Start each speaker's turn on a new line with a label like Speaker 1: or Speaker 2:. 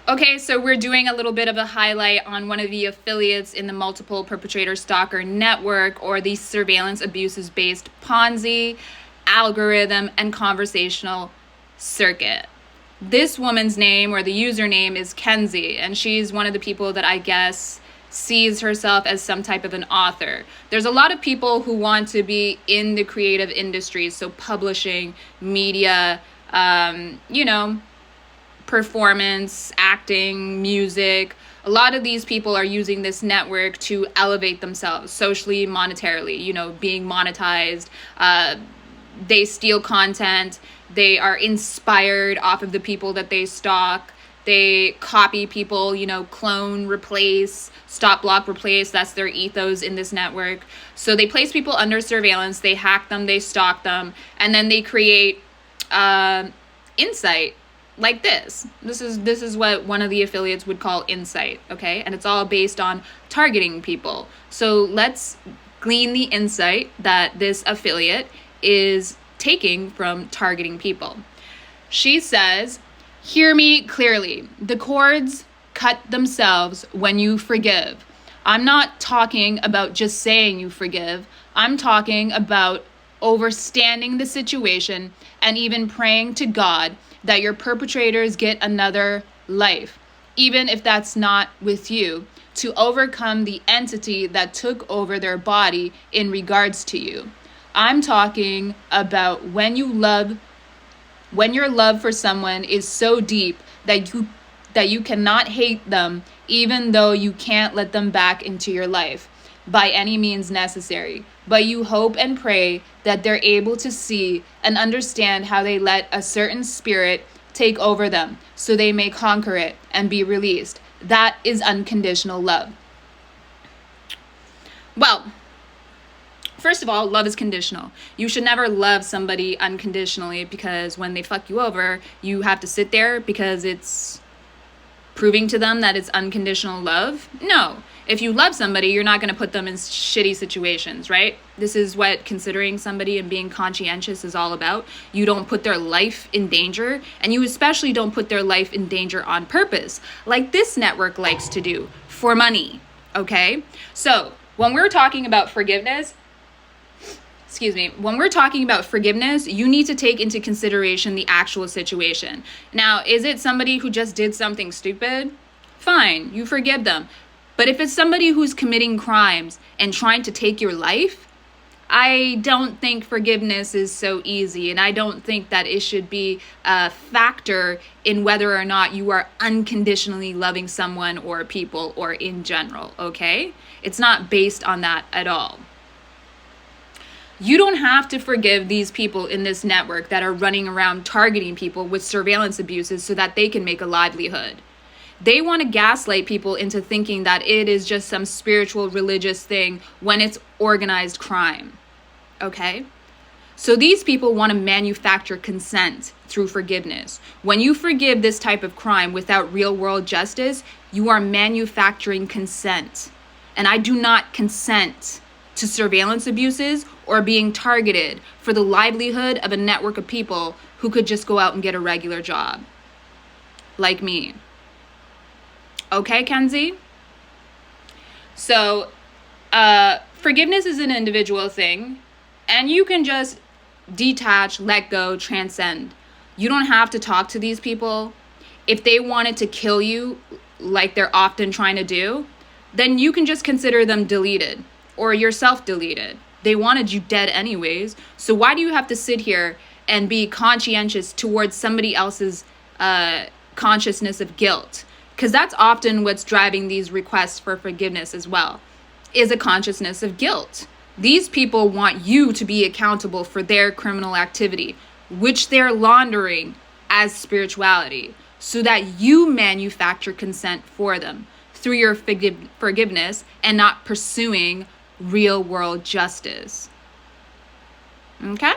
Speaker 1: Okay, so we're doing a little bit of a highlight on one of the affiliates in the multiple perpetrator stalker network, or the surveillance abuses based Ponzi, algorithm, and conversational circuit. This woman's name, or the username, is Kenzie, and she's one of the people that I guess sees herself as some type of an author. There's a lot of people who want to be in the creative industries, so publishing, media, performance, acting, music. A lot of these people are using this network to elevate themselves socially, monetarily, being monetized. They steal content. They are inspired off of the people that they stalk. They copy people, clone, replace, stop, block, replace. That's their ethos in this network. So they place people under surveillance. They hack them. They stalk them. And then they create insight like this. This is what one of the affiliates would call insight, okay? And it's all based on targeting people. So let's glean the insight that this affiliate is taking from targeting people. She says, "Hear me clearly. The cords cut themselves when you forgive. I'm not talking about just saying you forgive. I'm talking about overstanding the situation and even praying to God that your perpetrators get another life, even if that's not with you, to overcome the entity that took over their body in regards to you. I'm talking about when your love for someone is so deep that you cannot hate them, even though you can't let them back into your life by any means necessary. But you hope and pray that they're able to see and understand how they let a certain spirit take over them so they may conquer it and be released. That is unconditional love." Well, first of all, love is conditional. You should never love somebody unconditionally, because when they fuck you over, you have to sit there because it's proving to them that it's unconditional love. No. If you love somebody, you're not going to put them in shitty situations, right? This is what considering somebody and being conscientious is all about. You don't put their life in danger, and you especially don't put their life in danger on purpose, like this network likes to do, for money, okay? So when we're talking about forgiveness, you need to take into consideration the actual situation. Now, is it somebody who just did something stupid? Fine, you forgive them. But if it's somebody who's committing crimes and trying to take your life, I don't think forgiveness is so easy. And I don't think that it should be a factor in whether or not you are unconditionally loving someone or people or in general, okay? It's not based on that at all. You don't have to forgive these people in this network that are running around targeting people with surveillance abuses so that they can make a livelihood. They want to gaslight people into thinking that it is just some spiritual, religious thing when it's organized crime, okay? So these people want to manufacture consent through forgiveness. When you forgive this type of crime without real-world justice, you are manufacturing consent. And I do not consent to surveillance abuses or being targeted for the livelihood of a network of people who could just go out and get a regular job, like me. Okay, Kenzie? So, forgiveness is an individual thing, and you can just detach, let go, transcend. You don't have to talk to these people. If they wanted to kill you, like they're often trying to do, then you can just consider them deleted, or yourself deleted. They wanted you dead anyways, so why do you have to sit here and be conscientious towards somebody else's consciousness of guilt? Because that's often what's driving these requests for forgiveness as well, is a consciousness of guilt. These people want you to be accountable for their criminal activity, which they're laundering as spirituality, so that you manufacture consent for them through your forgiveness and not pursuing real world justice. Okay?